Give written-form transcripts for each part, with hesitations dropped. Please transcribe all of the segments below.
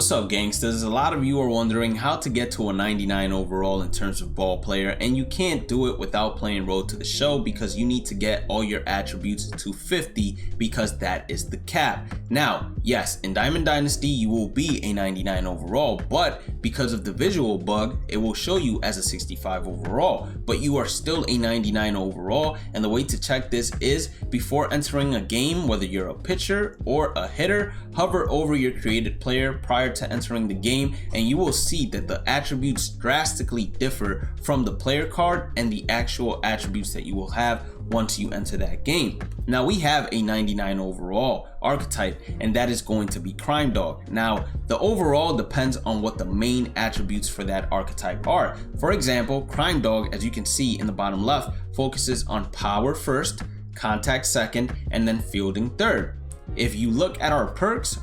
What's up, gangsters? A lot of you are wondering how to get to a 99 overall in terms of ball player, and you can't do it without playing Road to the Show because you need to get all your attributes to 50 because that is the cap. Now, yes, in Diamond Dynasty you will be a 99 overall, but because of the visual bug, it will show you as a 65 overall, but you are still a 99 overall. And the way to check this is before entering a game, whether you're a pitcher or a hitter, hover over your created player prior to entering the game, and you will see that the attributes drastically differ from the player card and the actual attributes that you will have once you enter that game. Now we have a 99 overall archetype, and that is going to be Crime Dog. Now the overall depends on what the main attributes for that archetype are. For example, Crime Dog, as you can see in the bottom left, focuses on power first, contact second, and then fielding third. If you look at our perks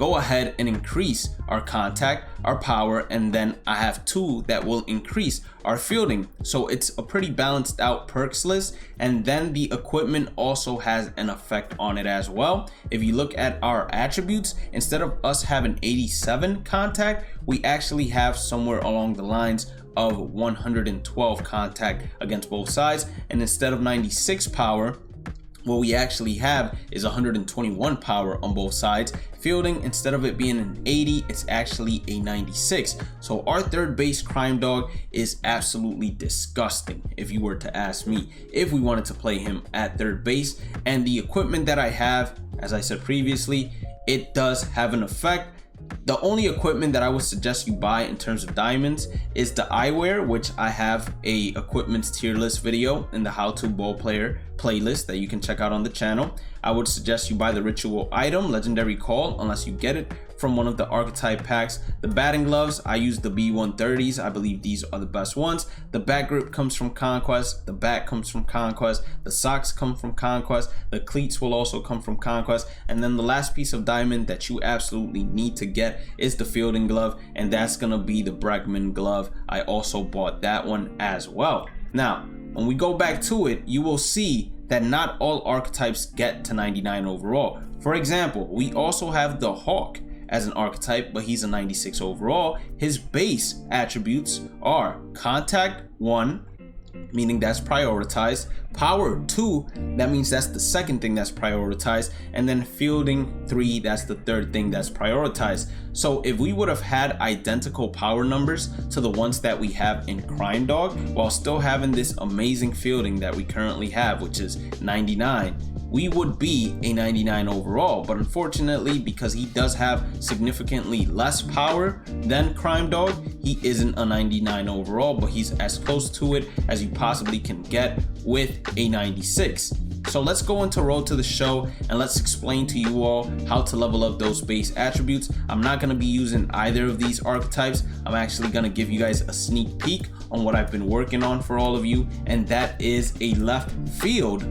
go ahead and increase our contact, our power, and then I have two that will increase our fielding. So it's a pretty balanced out perks list. And then the equipment also has an effect on it as well. If you look at our attributes, instead of us having 87 contact, we actually have somewhere along the lines of 112 contact against both sides. And instead of 96 power, what we actually have is 121 power on both sides. Fielding, instead of it being an 80, it's actually a 96. So our third base Crime Dog is absolutely disgusting, if you were to ask me, if we wanted to play him at third base. And the equipment that I have, as I said previously, it does have an effect. The only equipment that I would suggest you buy in terms of diamonds is the eyewear, which I have a equipment's tier list video in the How to Ball Player playlist that you can check out on the channel. I would suggest you buy the ritual item, Legendary Call, unless you get it from one of the archetype packs. The batting gloves, I use the B130s. I believe these are the best ones. The bat grip comes from Conquest. The bat comes from Conquest. The socks come from Conquest. The cleats will also come from Conquest. And then the last piece of diamond that you absolutely need to get is the fielding glove, and that's gonna be the Bregman glove. I also bought that one as well. Now, when we go back to it, you will see that not all archetypes get to 99 overall. For example, we also have the Hawk as an archetype, but he's a 96 overall. His base attributes are contact 1, meaning that's prioritized, power 2, that means that's the second thing that's prioritized, and then fielding 3, that's the third thing that's prioritized. So if we would have had identical power numbers to the ones that we have in Crime Dog, while still having this amazing fielding that we currently have, which is 99, we would be a 99 overall. But unfortunately, because he does have significantly less power than Crime Dog, he isn't a 99 overall, but he's as close to it as you possibly can get with a 96. So let's go into Road to the Show and let's explain to you all how to level up those base attributes. I'm not going to be using either of these archetypes. I'm actually going to give you guys a sneak peek on what I've been working on for all of you, and that is a left field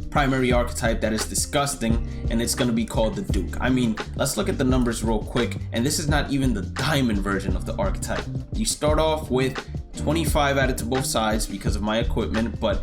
primary archetype that is disgusting, and it's going to be called the Duke. I mean, let's look at the numbers real quick, and this is not even the diamond version of the archetype. You start off with 25 added to both sides because of my equipment, but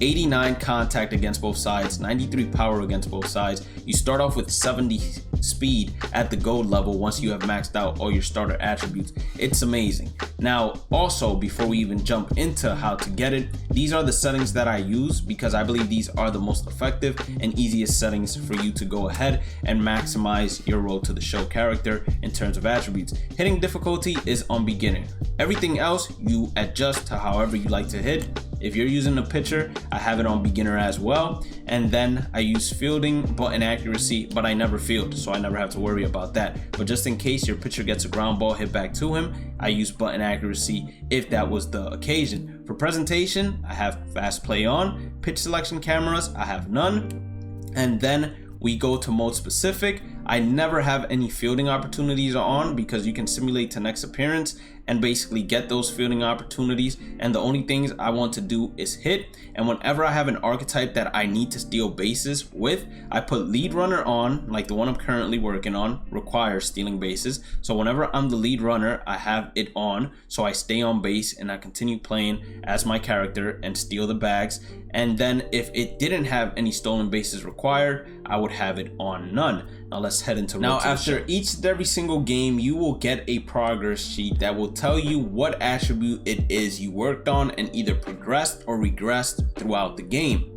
89 contact against both sides, 93 power against both sides. You start off with 70 speed at the gold level once you have maxed out all your starter attributes. It's amazing. Now, also, before we even jump into how to get it, these are the settings that I use because I believe these are the most effective and easiest settings for you to go ahead and maximize your Road to the Show character in terms of attributes. Hitting difficulty is on beginner. Everything else you adjust to however you like to hit. If you're using a pitcher, I have it on beginner as well. And then I use fielding, button accuracy, but I never field, so I never have to worry about that. But just in case your pitcher gets a ground ball hit back to him, I use button accuracy if that was the occasion. For presentation, I have fast play on. Pitch selection cameras, I have none. And then we go to mode specific. I never have any fielding opportunities on because you can simulate to next appearance, and basically get those fielding opportunities. And the only things I want to do is hit. And whenever I have an archetype that I need to steal bases with, I put lead runner on, like the one I'm currently working on requires stealing bases. So whenever I'm the lead runner, I have it on, so I stay on base and I continue playing as my character and steal the bags. And then if it didn't have any stolen bases required, I would have it on none. Now let's head into rotation. Now after each and every single game, you will get a progress sheet that will tell you what attribute it is you worked on and either progressed or regressed throughout the game.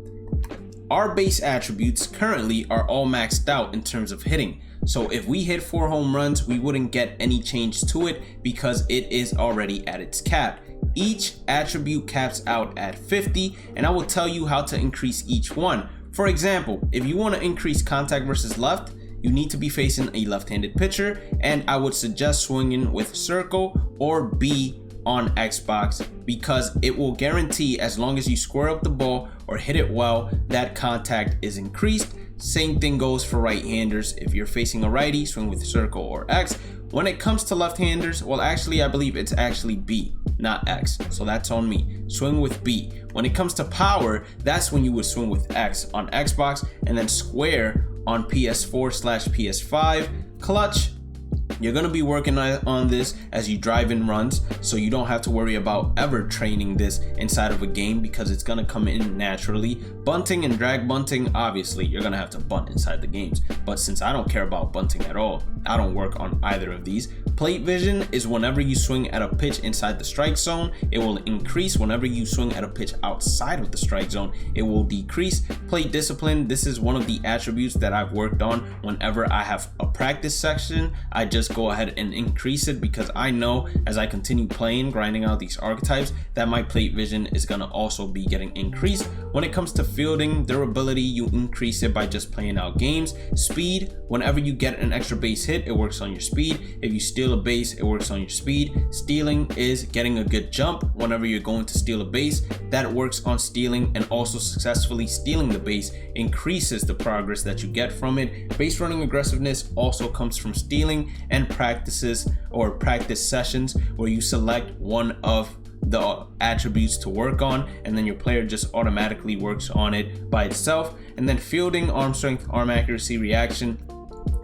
Our base attributes currently are all maxed out in terms of hitting. So if we hit 4 home runs, we wouldn't get any change to it because it is already at its cap. Each attribute caps out at 50, and I will tell you how to increase each one. For example, if you want to increase contact versus left, you need to be facing a left-handed pitcher, and I would suggest swinging with circle or B on Xbox because it will guarantee, as long as you square up the ball or hit it well, that contact is increased. Same thing goes for right-handers. If you're facing a righty, swing with circle or X. When it comes to left-handers, well, actually I believe it's actually B, not X, so that's on me. Swing with B. When it comes to power, that's when you would swing with X on Xbox and then square on PS4/PS5. Clutch, you're going to be working on this as you drive in runs, so you don't have to worry about ever training this inside of a game because it's going to come in naturally. Bunting and drag bunting, obviously you're going to have to bunt inside the games, but since I don't care about bunting at all, I don't work on either of these. Plate vision is whenever you swing at a pitch inside the strike zone, it will increase. Whenever you swing at a pitch outside of the strike zone, it will decrease. Plate discipline, this is one of the attributes that I've worked on. Whenever I have a practice section, I just go ahead and increase it because I know as I continue playing, grinding out these archetypes, that my plate vision is going to also be getting increased. When it comes to fielding, durability, you increase it by just playing out games. Speed, whenever you get an extra base hit, it works on your speed. If you steal a base, it works on your speed. Stealing is getting a good jump. Whenever you're going to steal a base, that works on stealing, and also successfully stealing the base increases the progress that you get from it. Base running aggressiveness also comes from stealing, and practices or practice sessions where you select one of the attributes to work on and then your player just automatically works on it by itself. And then fielding, arm strength, arm accuracy, reaction,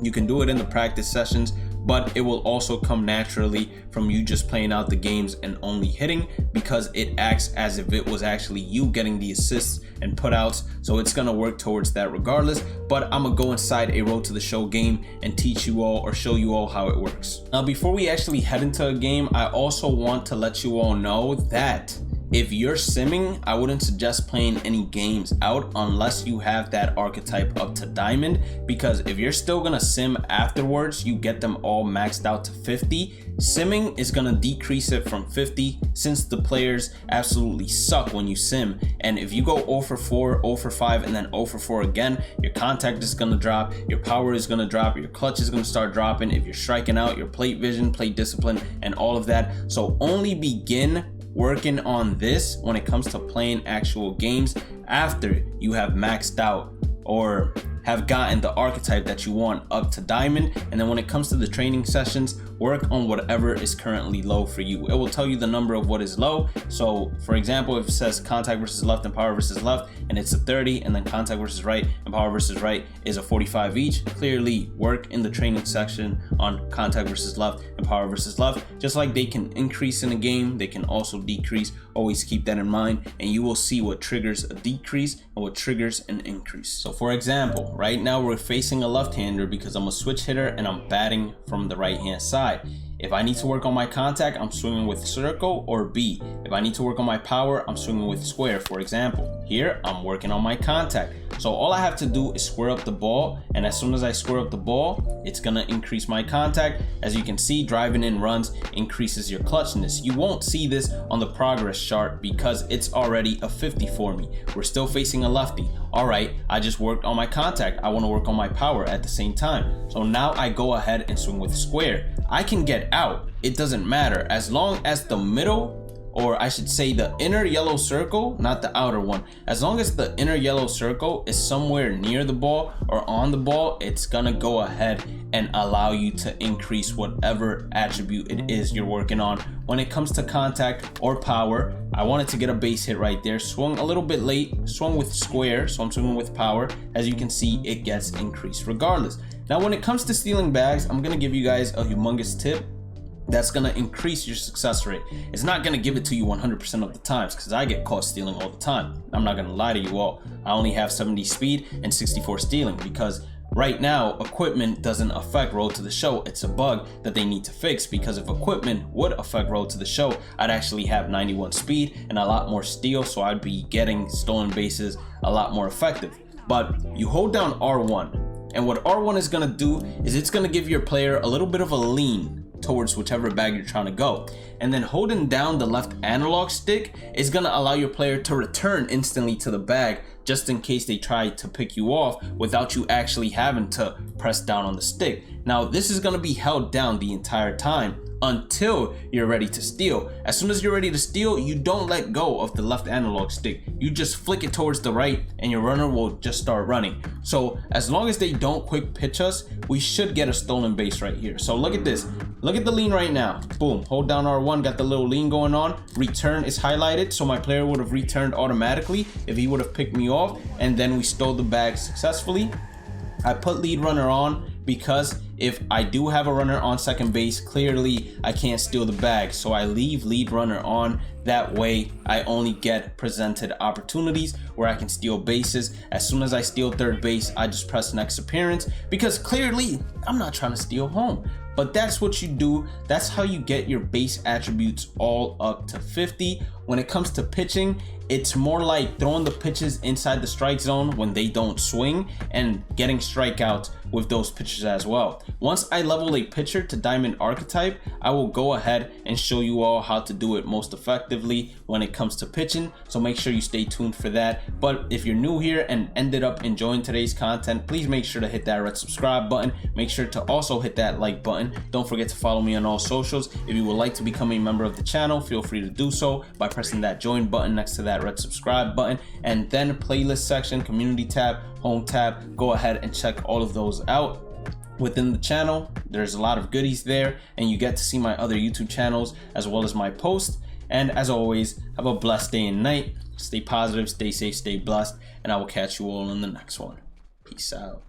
you can do it in the practice sessions, but it will also come naturally from you just playing out the games and only hitting, because it acts as if it was actually you getting the assists and putouts. So it's gonna work towards that regardless. But I'm gonna go inside a Road to the Show game and teach you all or show you all how it works. Now, before we actually head into a game, I also want to let you all know that if you're simming, I wouldn't suggest playing any games out unless you have that archetype up to diamond, because if you're still gonna sim afterwards, you get them all maxed out to 50. Simming is gonna decrease it from 50 since the players absolutely suck when you sim. And if you go 0 for 4, 0 for 5, and then 0 for 4 again, your contact is gonna drop, your power is gonna drop, your clutch is gonna start dropping. If you're striking out, your plate vision, plate discipline, and all of that. So only begin working on this when it comes to playing actual games after you have maxed out or have gotten the archetype that you want up to diamond. And then when it comes to the training sessions, work on whatever is currently low for you. It will tell you the number of what is low. So for example, if it says contact versus left and power versus left and it's a 30, and then contact versus right and power versus right is a 45 each, clearly work in the training section on contact versus left and power versus left. Just like they can increase in a game, they can also decrease. Always keep that in mind, and you will see what triggers a decrease and what triggers an increase. So for example, right now we're facing a left-hander because I'm a switch hitter and I'm batting from the right-hand side. If I need to work on my contact, I'm swinging with circle or B. If I need to work on my power, I'm swinging with square, for example. Here, I'm working on my contact. So all I have to do is square up the ball, and as soon as I square up the ball, it's gonna increase my contact. As you can see, driving in runs increases your clutchness. You won't see this on the progress chart because it's already a 50 for me. We're still facing a lefty. All right, I just worked on my contact. I wanna work on my power at the same time. So now I go ahead and swing with square. I can get out, it doesn't matter, as long as the middle or I should say the inner yellow circle, not the outer one. As long as the inner yellow circle is somewhere near the ball or on the ball, it's gonna go ahead and allow you to increase whatever attribute it is you're working on. When it comes to contact or power, I wanted to get a base hit right there. Swung a little bit late, swung with square, so I'm swinging with power. As you can see, it gets increased regardless. Now, when it comes to stealing bags, I'm gonna give you guys a humongous tip that's gonna increase your success rate. It's not gonna give it to you 100% of the times, because I get caught stealing all the time. I'm not gonna lie to you all. I only have 70 speed and 64 stealing, because right now, equipment doesn't affect road to the show. It's a bug that they need to fix, because if equipment would affect road to the show, I'd actually have 91 speed and a lot more steal, so I'd be getting stolen bases a lot more effective. But you hold down R1, and what R1 is gonna do is it's gonna give your player a little bit of a lean towards whichever bag you're trying to go. And then holding down the left analog stick is gonna allow your player to return instantly to the bag, just in case they try to pick you off without you actually having to press down on the stick. Now, this is gonna be held down the entire time until you're ready to steal. As soon as you're ready to steal, you don't let go of the left analog stick. You just flick it towards the right and your runner will just start running. So as long as they don't quick pitch us, we should get a stolen base right here. So look at this. Look at the lean right now. Boom, hold down R1, got the little lean going on. Return is highlighted, so my player would have returned automatically if he would have picked me off, and then we stole the bag successfully. I put lead runner on because if I do have a runner on second base, clearly I can't steal the bag, so I leave lead runner on. That way I only get presented opportunities where I can steal bases. As soon as I steal third base, I just press next appearance, because clearly I'm not trying to steal home. But that's what you do. That's how you get your base attributes all up to 50. When it comes to pitching, it's more like throwing the pitches inside the strike zone when they don't swing and getting strikeouts with those pitches as well. Once I level a pitcher to diamond archetype, I will go ahead and show you all how to do it most effectively when it comes to pitching, so make sure you stay tuned for that. But if you're new here and ended up enjoying today's content, please make sure to hit that red subscribe button. Make sure to also hit that like button. Don't forget to follow me on all socials. If you would like to become a member of the channel, feel free to do so by pressing that join button next to that red subscribe button, and then playlist section, community tab, home tab. Go ahead and check all of those out. Within the channel, there's a lot of goodies there, and you get to see my other YouTube channels as well as my posts. And as always, have a blessed day and night. Stay positive, stay safe, stay blessed, and I will catch you all in the next one. Peace out.